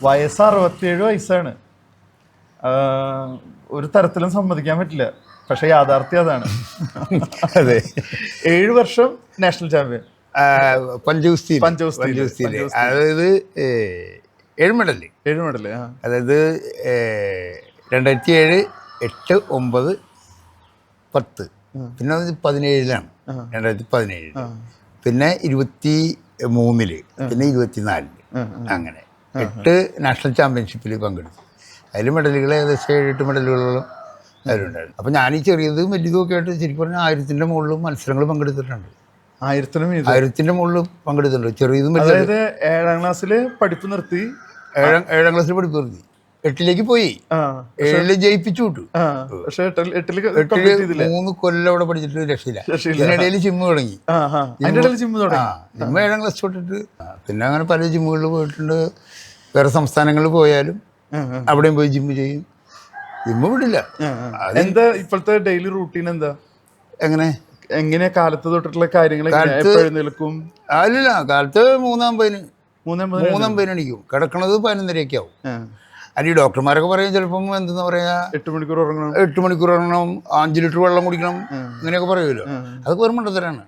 വയസ്സ് 67 വയസ്സാണ്. ഒരു തരത്തിലും സമ്മതിക്കാൻ പറ്റില്ല, പക്ഷെ യാഥാർത്ഥ്യം അതാണ്. അതെ, 7 വർഷം നാഷണൽ ചാമ്പ്യൻ പഞ്ചഗുസ്തിയിൽ. അതായത് 7 മെഡൽ. അതായത് 2007, 8, 9, 10. പിന്നെ അത് 17-ലാണ്, 2017. പിന്നെ 23-ല്, പിന്നെ 24-ല്. അങ്ങനെ 8 നാഷണൽ ചാമ്പ്യൻഷിപ്പിൽ പങ്കെടുത്തു. അതിൽ മെഡലുകൾ ഏകദേശം 7-8 മെഡലുകളോളം അതിലുണ്ടായിരുന്നു. അപ്പം ഞാൻ ഈ ചെറിയതും വലിയതും ഒക്കെ ആയിട്ട് ശരിക്കും പറഞ്ഞാൽ 1000-ന്റെ മുകളിലും മത്സരങ്ങൾ പങ്കെടുത്തിട്ടുണ്ട്. 1000-ന് മുകളിലും പങ്കെടുത്തിട്ടുണ്ട്. ചെറിയതും അതായത് 7ാം ക്ലാസ്സില് പഠിപ്പ് നിർത്തി. 7ാം ക്ലാസ്സിൽ പഠിപ്പ് നിർത്തി 8-ലേക്ക് പോയി. 7-ല് ജയിപ്പിച്ചു വിട്ടു. പക്ഷെ 8-ല് 3 കൊല്ലം അവിടെ പഠിച്ചിട്ട് രക്ഷയില്ല. ഇതിനിടയിൽ ജിമ്മ് തുടങ്ങി. ജിമ്മ് 7ാം ക്ലാസ് തൊട്ടിട്ട് പിന്നെ അങ്ങനെ പല ജിമ്മുകളിൽ പോയിട്ടുണ്ട്. വേറെ സംസ്ഥാനങ്ങളിൽ പോയാലും അവിടെയും പോയി ജിമ്മ് ചെയ്യും. ജിമ്മ് വിടില്ല. എന്താ ഇപ്പോഴത്തെ ഡെയിലി റൂട്ടീൻ? എന്താ, എങ്ങനെ കാലത്ത് തൊട്ടിട്ടുള്ള കാര്യങ്ങൾ? അല്ല, കാലത്ത് 3:50 എണീക്കും. കിടക്കണത് 11:30 ആവും. അല്ല, ഈ ഡോക്ടർമാരൊക്കെ പറയും ചിലപ്പം എന്താ പറയാ 8 മണിക്കൂർ ഉറങ്ങണം, 5 ലിറ്റർ വെള്ളം കുടിക്കണം, ഇങ്ങനെയൊക്കെ പറയുമല്ലോ. അതൊക്കെ വെറും മണ്ടത്തരാണ്.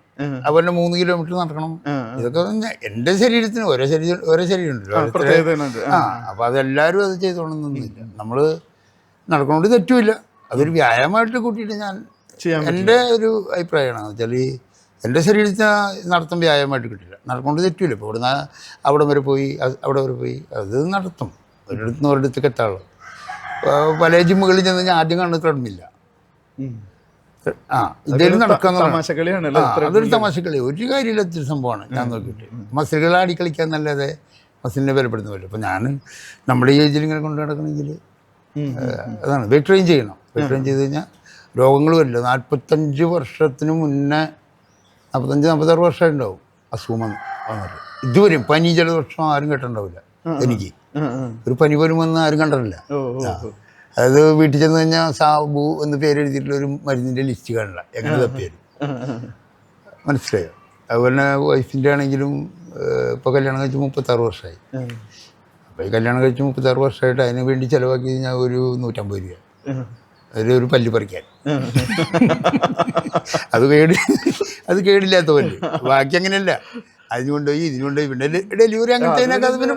അതുപോലെ 3 കിലോമീറ്റർ നടക്കണം. ഇതൊക്കെ എൻ്റെ ശരീരത്തിന് ഓരോ ശരീരം ഉണ്ടല്ലോ. അപ്പൊ അതെല്ലാവരും അത് ചെയ്തോണമെന്നൊന്നുമില്ല. നമ്മള് നടക്കണോണ്ട് തെറ്റുമില്ല. അതൊരു വ്യായാമമായിട്ട് കൂട്ടിയിട്ട് ഞാൻ എൻ്റെ ഒരു അഭിപ്രായമാണ്. വെച്ചാൽ എൻ്റെ ശരീരത്തിന് നടത്തം വ്യായാമമായിട്ട് കിട്ടില്ല. നടക്കൊണ്ട് തെറ്റില്ല. ഇപ്പോൾ ഇവിടുന്ന് അവിടെ വരെ പോയി അത് നടത്തും. ഒരിടത്തേക്ക് എത്താറുള്ളൂ. പല ജിമ്മുകളിൽ ചെന്ന് ഞാൻ ആദ്യം കാണുന്നത് ട്രെഡ്മില്ല. ഇതേലും നടക്കാന്ന്. അതൊരു തമാശക്കളി, ഒരു കാര്യമില്ലാത്തൊരു സംഭവമാണ്. ഞാൻ നോക്കിയിട്ട് മസിലുകൾ ആടി കളിക്കാൻ നല്ലതെ മസിലിനെ ബലപ്പെടുന്ന പോലെ. അപ്പം ഞാൻ നമ്മുടെ ഈ ഏജിൽ ഇങ്ങനെ കൊണ്ടു നടക്കണമെങ്കിൽ അതാണ് വെയിറ്റ് ട്രെയിൻ ചെയ്യണം. വെയിറ്റ് ട്രെയിൻ ചെയ്ത് കഴിഞ്ഞാൽ രോഗങ്ങൾ വരില്ല. 45 വർഷത്തിന് മുന്നേ 45-46 വർഷമായിട്ടുണ്ടാവും അസുഖം വന്നിട്ട്. ഇതുവരെയും പനി ജലദോഷം ആരും കേട്ടിട്ടുണ്ടാവില്ല. എനിക്ക് ഒരു പനി പോലും വന്ന് ആരും കണ്ടിട്ടില്ല. അതായത് വീട്ടിൽ ചെന്ന് കഴിഞ്ഞാൽ സാബു എന്ന് പേര് എഴുതിയിട്ടുള്ള ഒരു മരുന്നിൻ്റെ ലിസ്റ്റ് കാണില്ല. എങ്ങനെ തപ്പിയാലും മനസ്സിലായോ? അതുപോലെ വൈഫിൻ്റെ ആണെങ്കിലും ഇപ്പോൾ കല്യാണം കഴിച്ച് 36 വർഷമായി. അപ്പോൾ ഈ കല്യാണം കഴിച്ച് 36 വർഷമായിട്ട് അതിന് വേണ്ടി ചിലവാക്കി കഴിഞ്ഞാൽ ഒരു 150 രൂപ. അതിലൊരു പല്ല് പറിക്കാൻ. അത് കേടില്ലാത്ത പല്ല്. ബാക്കി അങ്ങനെയല്ല. അതിനുകൊണ്ടുപോയി ഇതിനുകൊണ്ടുപോയി പിന്നെ ഡെലിവറി അങ്ങനത്തേനൊക്കെ അത് പിന്നെ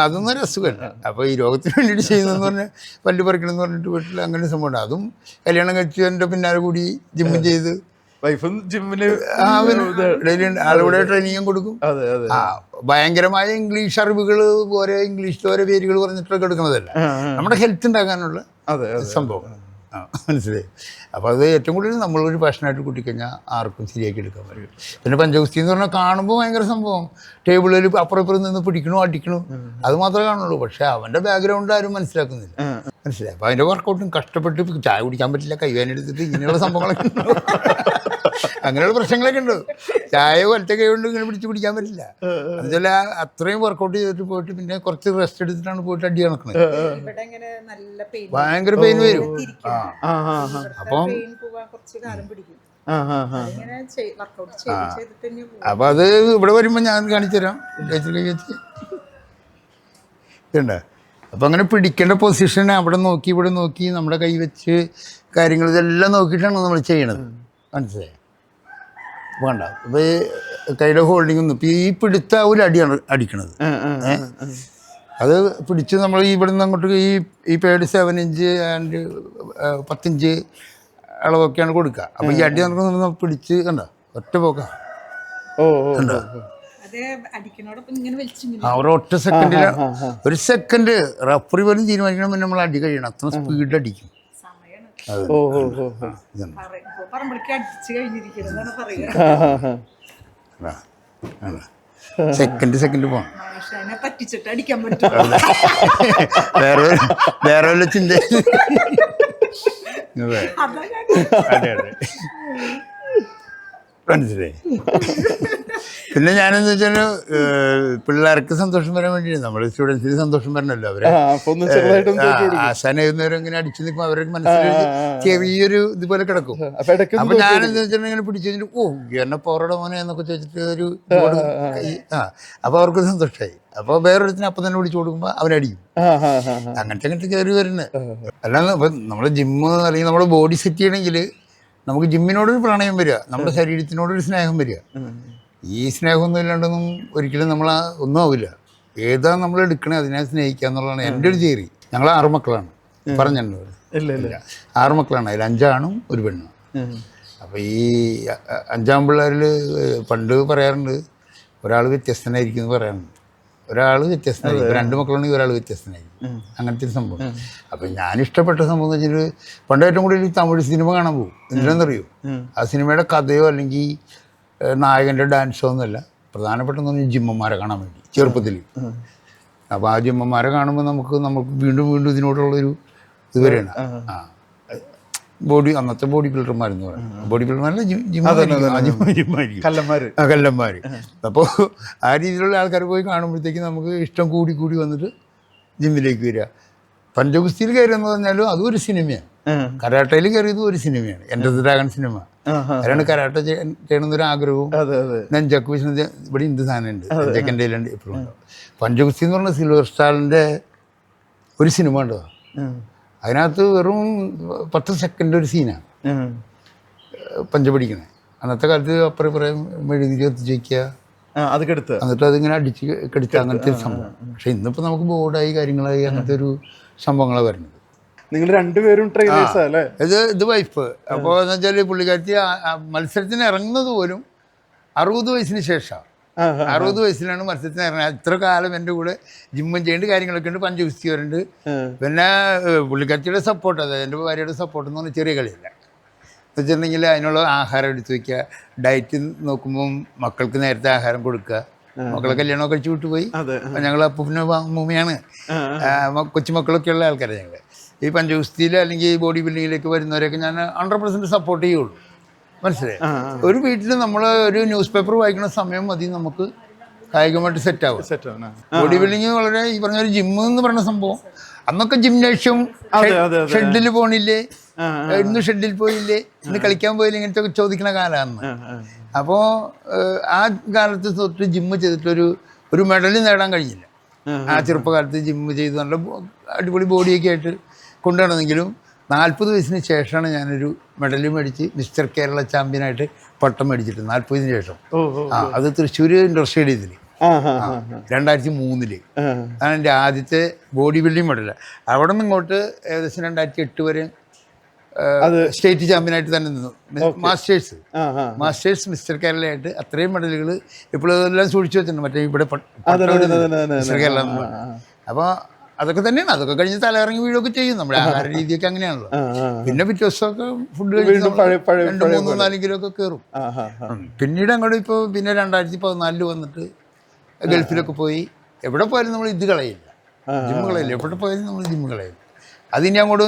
അതൊന്നും ഒരു അസുഖമല്ല. അപ്പോൾ ഈ രോഗത്തിന് വേണ്ടിയിട്ട് ചെയ്യുന്നതെന്ന് പറഞ്ഞാൽ പല്ല് പറിക്കണമെന്ന് പറഞ്ഞിട്ട് വീട്ടിൽ അങ്ങനെ സംഭവമുണ്ട്. അതും കല്യാണം കഴിച്ച് എൻ്റെ പിന്നാലെ കൂടി ജിമ്മും ചെയ്ത് ആളുകൂടെ ട്രെയിനിങ്ങും കൊടുക്കും. ഭയങ്കരമായ ഇംഗ്ലീഷ് അറിവുകൾ ഓരോ ഇംഗ്ലീഷിൽ ഓരോ പേരുകൾ പറഞ്ഞിട്ടൊക്കെ എടുക്കുന്നതല്ല, നമ്മുടെ ഹെൽത്ത് ഉണ്ടാക്കാനുള്ള സംഭവം. മനസ്സിലായി? അപ്പോൾ അത് ഏറ്റവും കൂടുതൽ നമ്മളൊരു പാഷനായിട്ട് കൂട്ടിക്കഴിഞ്ഞാൽ ആർക്കും ശരിയാക്കി എടുക്കാൻ പറ്റും. പിന്നെ പഞ്ചഗുസ്തി എന്ന് പറഞ്ഞാൽ കാണുമ്പോൾ ഭയങ്കര സംഭവം. ടേബിളിൽ അപ്പുറം ഇപ്പുറം നിന്ന് പിടിക്കണോ അടിക്കണോ അത് മാത്രമേ കാണുള്ളൂ. പക്ഷേ അവൻ്റെ ബാക്ക്ഗ്രൗണ്ട് ആരും മനസ്സിലാക്കുന്നില്ല. മനസ്സിലായി? അപ്പോൾ അതിൻ്റെ വർക്കൗട്ടും കഷ്ടപ്പെട്ട് ചായ കുടിക്കാൻ പറ്റില്ല, കൈവേനെടുത്തിട്ട് ഇങ്ങനെയുള്ള സംഭവങ്ങളൊക്കെ ഉണ്ടോ, അങ്ങനെയുള്ള പ്രശ്നങ്ങളൊക്കെ ഉണ്ട്. ചായ ഒറ്റ കൈ കൊണ്ട് ഇങ്ങനെ പിടിച്ച് കുടിക്കാൻ പറ്റില്ല. അതുപോലെ അത്രയും വർക്കൗട്ട് ചെയ്തിട്ട് പോയിട്ട് പിന്നെ കുറച്ച് റെസ്റ്റ് എടുത്തിട്ടാണ് പോയിട്ട് അടി നടക്കുന്നത്. ഭയങ്കര പെയിൻ വരും. അപ്പം അപ്പം അത് ഇവിടെ വരുമ്പോൾ ഞാൻ കാണിച്ചു തരാം. ഇതുണ്ട്. അപ്പം അങ്ങനെ പിടിക്കേണ്ട പൊസിഷൻ അവിടെ നോക്കി ഇവിടെ നോക്കി നമ്മുടെ കൈ വെച്ച് കാര്യങ്ങൾ ഇതെല്ലാം നോക്കിയിട്ടാണ് നമ്മൾ ചെയ്യണത്. മനസ്സിലായി? വേണ്ട അപ്പോൾ ഈ കൈയുടെ ഹോൾഡിംഗ് ഒന്നും ഇപ്പം ഈ പിടുത്താവൂല അടിയാണ് അടിക്കണത്. അത് പിടിച്ച് നമ്മൾ ഇവിടെ നിന്ന് അങ്ങോട്ട് ഈ പേഡ് 7 ഇഞ്ച് ആൻഡ് 10 ഇഞ്ച് അളവൊക്കെയാണ് കൊടുക്കുക. അപ്പോൾ ഈ അടി നടക്കുന്ന പിടിച്ച് കണ്ടോ ഒറ്റ പോക്ക കണ്ടോ. ഒരൊറ്റ സെക്കൻഡിൽ ഒരു സെക്കൻഡ് റഫറി പോലും തീരുമാനിക്കണം. പിന്നെ നമ്മൾ അടി കഴിയണം, അത്ര സ്പീഡ് അടിക്കും. സെക്കൻഡ് പോണം. വേറെ വല്ല ചിന്ത. മനസ്സിലായി? പിന്നെ ഞാനെന്ന് വെച്ചാൽ പിള്ളേർക്ക് സന്തോഷം വരാൻ വേണ്ടിയിട്ട് നമ്മുടെ സ്റ്റുഡൻസിന് സന്തോഷം വരണല്ലോ അവരെ അപ്പൊ ഒന്ന് ചെറുതായിട്ടൊന്ന് തോറ്റ് കൊടുക്കും. ആശാനായിരുന്നവരും ഇങ്ങനെ അടിച്ചു നിൽക്കുമ്പോൾ അവരുടെ മനസ്സിൽ ചെറിയൊരു ഇതുപോലെ കിടക്കും. അപ്പൊ ഇടയ്ക്ക് അപ്പൊ ഞാനെന്താ വെച്ചാൽ ഇങ്ങനെ പിടിച്ചു കഴിഞ്ഞിട്ട് ഓ എന്നെ പോറയുടെ മോനെ എന്നൊക്കെ ചോദിച്ചിട്ട് ഒരു ഇതുപോലെ അപ്പൊ അവർക്ക് സന്തോഷമായി. അപ്പൊ വേറൊരുത്തിന് അപ്പം തന്നെ പിടിച്ചു കൊടുക്കുമ്പോൾ അവരടിക്കും. അങ്ങനത്തെ കയറി വരുന്നത്. അല്ലാതെ ഇപ്പം നമ്മുടെ ജിമ്മ് അല്ലെങ്കിൽ നമ്മുടെ ബോഡി സെറ്റ് ചെയ്യണമെങ്കിൽ നമുക്ക് ജിമ്മിനോടൊരു പ്രണയം വരിക, നമ്മുടെ ശരീരത്തിനോടൊരു സ്നേഹം വരിക. ഈ സ്നേഹമൊന്നും ഇല്ലാണ്ടൊന്നും ഒരിക്കലും നമ്മൾ ഒന്നും ആവില്ല. ഏതാ നമ്മൾ എടുക്കണേ അതിനെ സ്നേഹിക്കുക എന്നുള്ളതാണ് എൻ്റെ ഒരു തിയറി. ഞങ്ങൾ 6 മക്കളാണ് പറഞ്ഞിട്ടുണ്ട്. ഇല്ല 6 മക്കളാണ്, അതിൽ 5 ആണും ഒരു പെണ്ണും. അപ്പോൾ ഈ 5 പിള്ളേരിൽ പണ്ട് പറയാറുണ്ട് ഒരാൾ വ്യത്യസ്തനായിരിക്കും എന്ന് പറയാറുണ്ട്. ഒരാൾ വ്യത്യസ്തനായിരിക്കും, 2 മക്കളുണ്ടെങ്കിൽ ഒരാൾ വ്യത്യസ്തനായിരിക്കും. അങ്ങനത്തെ ഒരു സംഭവം. അപ്പം ഞാൻ ഇഷ്ടപ്പെട്ട സംഭവം എന്ന് വെച്ചാൽ പണ്ട് ഏറ്റവും കൂടുതൽ തമിഴ് സിനിമ കാണാൻ പോകും. എന്തിനാണെന്നറിയോ? ആ സിനിമയുടെ കഥയോ അല്ലെങ്കിൽ നായകൻ്റെ ഡാൻസോ ഒന്നുമല്ല, പ്രധാനപ്പെട്ടെന്ന് പറഞ്ഞാൽ ജിമ്മന്മാരെ കാണാൻ വേണ്ടി ചെറുപ്പത്തിൽ. അപ്പോൾ ആ ജിമ്മന്മാരെ കാണുമ്പോൾ നമുക്ക് വീണ്ടും വീണ്ടും ഇതിനോടുള്ളൊരു ഇത് വരെയാണ്. അന്നത്തെ ബോഡി ബിൽഡർമാരെന്ന് പറയുന്നത് ബോഡി ബിൽഡർമാരല്ല, കല്ലന്മാർ. അപ്പോൾ ആ രീതിയിലുള്ള ആൾക്കാർ പോയി കാണുമ്പോഴത്തേക്ക് നമുക്ക് ഇഷ്ടം കൂടി കൂടി വന്നിട്ട് ജിമ്മിലേക്ക് വരിക. പഞ്ചഗുസ്തിയിൽ കയറിയെന്ന് പറഞ്ഞാലും അതും ഒരു സിനിമയാണ്. കരാട്ടയിൽ കയറിയതും ഒരു സിനിമയാണ്, എൻ്റെ ഡ്രാഗൺ സിനിമ. അതിലാണ് കരാട്ട ചെയ്യണമെന്നൊരു ആഗ്രഹവും നെഞ്ചക്ക് വെച്ച് ഇവിടെ ഇന്ത് സാധനമുണ്ട്, നെഞ്ചക്ക് ഉണ്ട് എപ്പോഴും ഉണ്ടാവും. പഞ്ചഗുസ്തി എന്ന് പറഞ്ഞ സിൽവർ സ്റ്റാറിൻ്റെ ഒരു സിനിമ ഉണ്ടോ, അതിനകത്ത് വെറും 10 സെക്കൻഡ് ഒരു സീനാണ് പഞ്ച പിടിക്കണേ. അന്നത്തെ കാലത്ത് അപ്പുറം പറയാം മെഴുകുതിരി കത്തിച്ച് വയ്ക്കുക, എന്നിട്ട് അതിങ്ങനെ അടിച്ച് കടിച്ച അങ്ങനത്തെ ഒരു സംഭവം. പക്ഷെ ഇന്നിപ്പോൾ നമുക്ക് ബോർഡായി കാര്യങ്ങളായി അങ്ങനത്തെ ഒരു സംഭവങ്ങളാണ് വരുന്നത്. നിങ്ങൾ രണ്ടുപേരും ട്രെയിനേഴ്സാ അല്ലേ? ഇത് വൈഫ്. അപ്പോൾ എന്ന് വെച്ചാൽ പുള്ളിക്കാരത്തി മത്സരത്തിന് ഇറങ്ങുന്നത് പോലും 60 വയസ്സിന് ശേഷമാണ്. 60 വയസ്സിലാണ് മത്സരത്തിന് ഇറങ്ങുന്നത്. ഇത്ര കാലം എൻ്റെ കൂടെ ജിമ്മും ചെയ്യേണ്ട കാര്യങ്ങളൊക്കെ ഉണ്ട്, പഞ്ചഗുസ്തി വരുന്നുണ്ട്. പിന്നെ പുള്ളിക്കാരത്തിയുടെ സപ്പോർട്ട്, അതായത് എൻ്റെ ഭാര്യയുടെ സപ്പോർട്ട് എന്ന് പറഞ്ഞാൽ ചെറിയ കളിയില്ല. എന്ന് വെച്ചിട്ടുണ്ടെങ്കിൽ അതിനുള്ള ആഹാരം എടുത്ത് വയ്ക്കുക, ഡയറ്റ് നോക്കുമ്പം മക്കൾക്ക് നേരത്തെ ആഹാരം കൊടുക്കുക. മക്കളെ കല്യാണമൊക്കെ കഴിച്ചു വിട്ടുപോയി. ഞങ്ങൾ അപ്പൂപ്പിൻ്റെ അമ്മൂമ്മയാണ്, കൊച്ചുമക്കളൊക്കെ ഉള്ള ആൾക്കാരാണ് ഞങ്ങൾ. ഈ പഞ്ചഗുസ്തിയിൽ അല്ലെങ്കിൽ ബോഡി ബിൽഡിങ്ങിലേക്ക് വരുന്നവരെയൊക്കെ ഞാൻ 100% സപ്പോർട്ട് ചെയ്യുള്ളൂ. മനസ്സിലായി? ഒരു വീട്ടിൽ നമ്മൾ ഒരു ന്യൂസ് പേപ്പർ വായിക്കുന്ന സമയം മതി നമുക്ക് കായികമായിട്ട് സെറ്റാവും. ബോഡി ബിൽഡിങ് വളരെ ഈ പറഞ്ഞ ഒരു ജിമ്മ് എന്ന് പറയുന്ന സംഭവം. അന്നൊക്കെ ജിംനേഷ്യം ഷെഡിൽ പോണില്ലേ, ഇന്ന് ഷെഡിൽ പോയില്ലേ, ഇന്ന് കളിക്കാൻ പോയില്ലേ, ഇങ്ങനത്തെ ചോദിക്കുന്ന കാലമാണ്. അപ്പോൾ ആ കാലത്ത് തൊട്ട് ജിമ്മ് ചെയ്തിട്ടൊരു മെഡൽ നേടാൻ കഴിഞ്ഞില്ല. ആ ചെറുപ്പകാലത്ത് ജിമ്മ് ചെയ്ത് നല്ല അടിപൊളി ബോഡിയൊക്കെ ആയിട്ട് കൊണ്ടുവരണമെങ്കിലും 40 വയസ്സിന് ശേഷമാണ് ഞാനൊരു മെഡൽ മേടിച്ച് മിസ്റ്റർ കേരള ചാമ്പ്യനായിട്ട് പട്ടം മേടിച്ചിട്ട് 40-ന് ശേഷം. അത് തൃശ്ശൂർ ഇൻഡോർ സ്റ്റേഡിയത്തിൽ 2003 അതാണ് എൻ്റെ ആദ്യത്തെ ബോഡി ബിൽഡിംഗ് മെഡൽ. അവിടെ നിന്ന് ഇങ്ങോട്ട് ഏകദേശം 2008 വരെ സ്റ്റേറ്റ് ചാമ്പ്യനായിട്ട് തന്നെ നിന്നു. മാസ്റ്റേഴ്സ് മിസ്റ്റർ കേരളയായിട്ട് അത്രയും മെഡലുകൾ ഇപ്പോഴെല്ലാം സൂക്ഷിച്ചു വെച്ചിട്ടുണ്ട്. മറ്റേ ഇവിടെ മിസ്റ്റർ കേരള. അപ്പോൾ അതൊക്കെ തന്നെയാണ്. അതൊക്കെ കഴിഞ്ഞ് തലയിറങ്ങി വീഴൊക്കെ ചെയ്യും. നമ്മുടെ ആഹാര രീതിയൊക്കെ അങ്ങനെയാണല്ലോ. പിന്നെ പിറ്റേ ദിവസമൊക്കെ ഫുഡ് കഴിച്ച് 2-3-4 കിലോ ഒക്കെ കയറും. പിന്നീട് അങ്ങോട്ട് ഇപ്പോൾ പിന്നെ 2014 വന്നിട്ട് ഗൾഫിലൊക്കെ പോയി. എവിടെ പോയാലും നമ്മൾ ഇത് കളയില്ല, ജിമ്മ് കളയില്ല. എവിടെ പോയാലും നമ്മൾ ജിമ്മ് കളയില്ല. അതിനി അങ്ങോട്ട്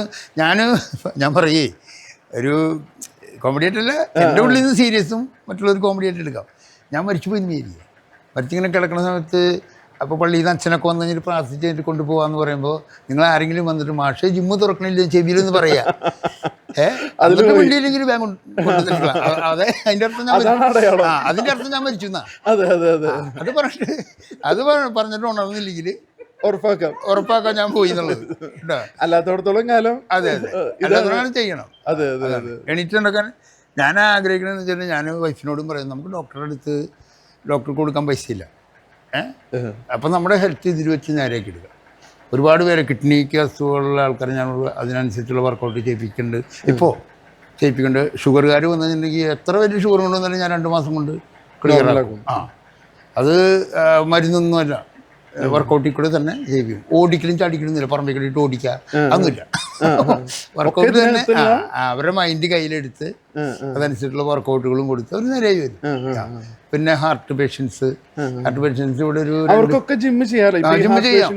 ഞാൻ പറയേ ഒരു കോമഡിയായിട്ടല്ല, എൻ്റെ ഉള്ളിൽ നിന്ന് സീരിയസും മറ്റുള്ളവർ കോമഡിയായിട്ട് എടുക്കാം. ഞാൻ മരിച്ചു പോയി വിചാരിക്കുക. മരിച്ചിങ്ങനെ കിടക്കുന്ന സമയത്ത് അപ്പോൾ പള്ളിയിൽ നിന്ന് അച്ഛനൊക്കെ വന്നു കഴിഞ്ഞിട്ട് പ്രാർത്ഥിച്ച് കഴിഞ്ഞിട്ട് കൊണ്ടുപോകാമെന്ന് പറയുമ്പോൾ നിങ്ങൾ ആരെങ്കിലും വന്നിട്ട് മാഷേ ജിമ്മ് തുറക്കണില്ല ചെവിയിലെന്ന് പറയാ. അതിന്റെ വണ്ടിയിലെങ്കിലും ബാങ്ക് കൊണ്ടുതന്നില്ല. അതെ, അതിൻ്റെ അർത്ഥം ഞാൻ മരിച്ചു എന്നാ. അത് പറഞ്ഞിട്ട് ഉണർന്നില്ലെങ്കിൽ ഉറപ്പാക്കാൻ ഞാൻ പോയി എന്നുള്ളത്. അല്ലാത്തടത്തോളം കാലം അല്ലാത്തതാണ് ചെയ്യണം. എണീറ്റുണ്ടാക്കാൻ ഞാൻ ആഗ്രഹിക്കണമെന്ന് വെച്ചാൽ ഞാൻ വൈഫിനോടും പറയും നമുക്ക് ഡോക്ടർക്ക് കൊടുക്കാൻ പൈസയില്ല. അപ്പം നമ്മുടെ ഹെൽത്ത് ഇതിൽ വെച്ച് നേരെയാക്കി എടുക്കുക. ഒരുപാട് പേരെ കിഡ്നിക്ക് അസുഖമുള്ള ആൾക്കാരെ ഞാൻ അതിനനുസരിച്ചുള്ള വർക്കൗട്ട് ചെയ്യിപ്പിക്കുന്നുണ്ട്. ഇപ്പോൾ ചെയ്യിപ്പിക്കുന്നുണ്ട്. ഷുഗറുകാർ വന്നിട്ടുണ്ടെങ്കിൽ എത്ര വലിയ ഷുഗർ കൊണ്ടുവന്നാലും ഞാൻ 2 മാസം കൊണ്ട് ക്ലിയർ ആക്കും. അത് മരുന്നൊന്നുമല്ല, വർക്കൗട്ടിൽ കൂടെ തന്നെ ചെയ്യിപ്പിക്കും. ഓടിക്കലും ചാടിക്കലൊന്നുമില്ല, പറമ്പിൽ കൂടിയിട്ട് ഓടിക്കുക അതൊന്നുമില്ല. വർക്കൗട്ട് തന്നെ അവരുടെ മൈൻഡ് കയ്യിലെടുത്ത് അതനുസരിച്ചുള്ള വർക്കൗട്ടുകളും കൊടുത്ത് അവർ നേരെയായി വരും. പിന്നെ ഹാർട്ട് പേഷ്യൻസ് ഇവിടെ ഒരു ജിമ്മ് ചെയ്യാം.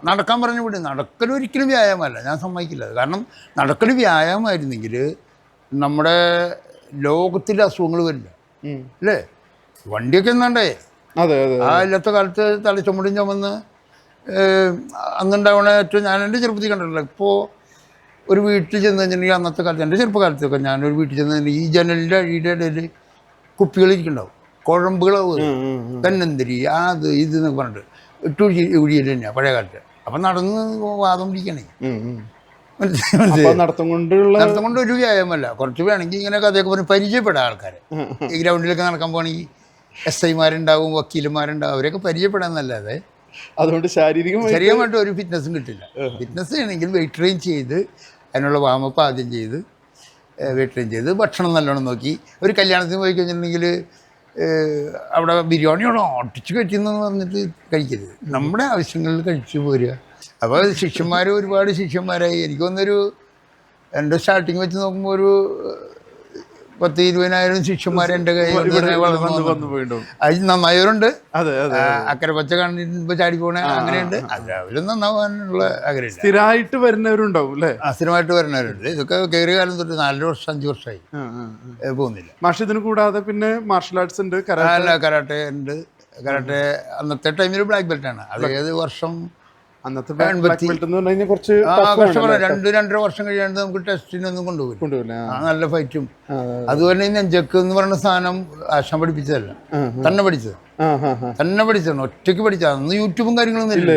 നടക്കാൻ പറഞ്ഞു വിടും. നടക്കൽ ഒരിക്കലും വ്യായാമമല്ല, ഞാൻ സമ്മതിക്കില്ല. കാരണം നടക്കൽ വ്യായാമമായിരുന്നെങ്കിൽ നമ്മുടെ ലോകത്തിലെ അസുഖങ്ങൾ വരില്ല അല്ലേ? വണ്ടിയൊക്കെ എന്നാണ്ടേ അതെ അതെ ആ ഇല്ലാത്ത കാലത്ത് തലച്ചുമടും ചുമന്ന് അന്നുണ്ടാവണ ഏറ്റവും ഞാൻ എൻ്റെ ചെറുപ്പത്തിൽ കണ്ടിട്ടില്ല. ഇപ്പോൾ ഒരു വീട്ടിൽ ചെന്ന് കഴിഞ്ഞിട്ടുണ്ടെങ്കിൽ അന്നത്തെ കാലത്ത് എൻ്റെ ചെറുപ്പകാലത്തൊക്കെ ഞാനൊരു വീട്ടിൽ ചെന്ന് കഴിഞ്ഞാൽ ഈ ജനലിൻ്റെ അടിയുടെ ഇടയിൽ കുപ്പികളിരിക്കുന്നുണ്ടാവും, കുഴമ്പുകളാവും, തന്നെന്തിരി അത് ഇത് എന്നൊക്കെ പറഞ്ഞിട്ട് ഇട്ട് ഒഴിയൽ തന്നെയാണ് പഴയ കാലത്ത്. അപ്പം നടന്ന് വാദം പിടിക്കണേ, നടത്തം കൊണ്ട് ഒരു വ്യായാമല്ല. കുറച്ച് വേണമെങ്കിൽ ഇങ്ങനെ കഥയൊക്കെ പറഞ്ഞ് പരിചയപ്പെടാം ആൾക്കാരെ. ഈ ഗ്രൗണ്ടിലൊക്കെ നടക്കാൻ പോകണമെങ്കിൽ SI-മാരുണ്ടാവും, വക്കീലന്മാരുണ്ടാവും, അവരെയൊക്കെ പരിചയപ്പെടാന്നല്ലാതെ അതുകൊണ്ട് ശാരീരികമായിട്ട് ഒരു ഫിറ്റ്നസ്സും കിട്ടില്ല. ഫിറ്റ്നസ് ചെയ്യണമെങ്കിൽ വെയിറ്റ് ട്രെയിൻ ചെയ്ത് അതിനുള്ള വാമപ്പ് ആദ്യം ചെയ്ത് വെയിറ്റ് ട്രെയിൻ ചെയ്ത് ഭക്ഷണം നല്ലോണം നോക്കി. ഒരു കല്യാണത്തിന് പോയി കഴിഞ്ഞിട്ടുണ്ടെങ്കിൽ അവിടെ ബിരിയാണിയാണോ ഒട്ടിച്ച് കഴിച്ചെന്ന് പറഞ്ഞിട്ട് കഴിക്കരുത്, നമ്മുടെ ആവശ്യങ്ങളിൽ കഴിച്ചു പോരുക. അപ്പോൾ ശിഷ്യന്മാർ ഒരുപാട് ശിഷ്യന്മാരായി. എനിക്ക് തോന്നുന്നൊരു എൻ്റെ സ്റ്റാർട്ടിങ് വെച്ച് നോക്കുമ്പോൾ ഒരു 10-20,000 ശിഷ്യന്മാർ എൻ്റെ കയ്യിൽ അത് നന്നായവരുണ്ട്, അക്കരെ പച്ച കണ്ടിട്ട് ചാടി പോണ അങ്ങനെയുണ്ട്. എല്ലാവരും നന്നാവാനുള്ള ആഗ്രഹം. സ്ഥിരമായിട്ട് വരുന്നവരുണ്ടാവും അല്ലേ? സ്ഥിരമായിട്ട് വരുന്നവരുണ്ട്. ഇതൊക്കെ കയറിയ കാലം തൊട്ട് 4 വർഷം 5 വർഷമായി പോകുന്നില്ല. മാഷ് ഇതിന് കൂടാതെ പിന്നെ മാർഷൽ ആർട്സ് ഉണ്ട്, കരാട്ടെ ഉണ്ട്. കരാട്ടെ അന്നത്തെ ടൈമിൽ ബ്ലാക്ക് ബെൽറ്റ് ആണ്. അത് ഏത് വർഷം അന്നത്തെ കുറച്ച് 2-2.5 വർഷം കഴിയാണ്ട് നമുക്ക് ടെസ്റ്റിനൊന്നും കൊണ്ടുപോകില്ല. നല്ല ഫൈറ്റും. അതുപോലെ നെഞ്ചക്ക് എന്ന് പറയുന്ന സാധനം ആശാൻ പഠിപ്പിച്ചതല്ല, തന്നെ പഠിച്ചതാണ്. ഒറ്റയ്ക്ക് പഠിച്ചതാണ്. അന്ന് യൂട്യൂബും കാര്യങ്ങളൊന്നും ഇല്ല.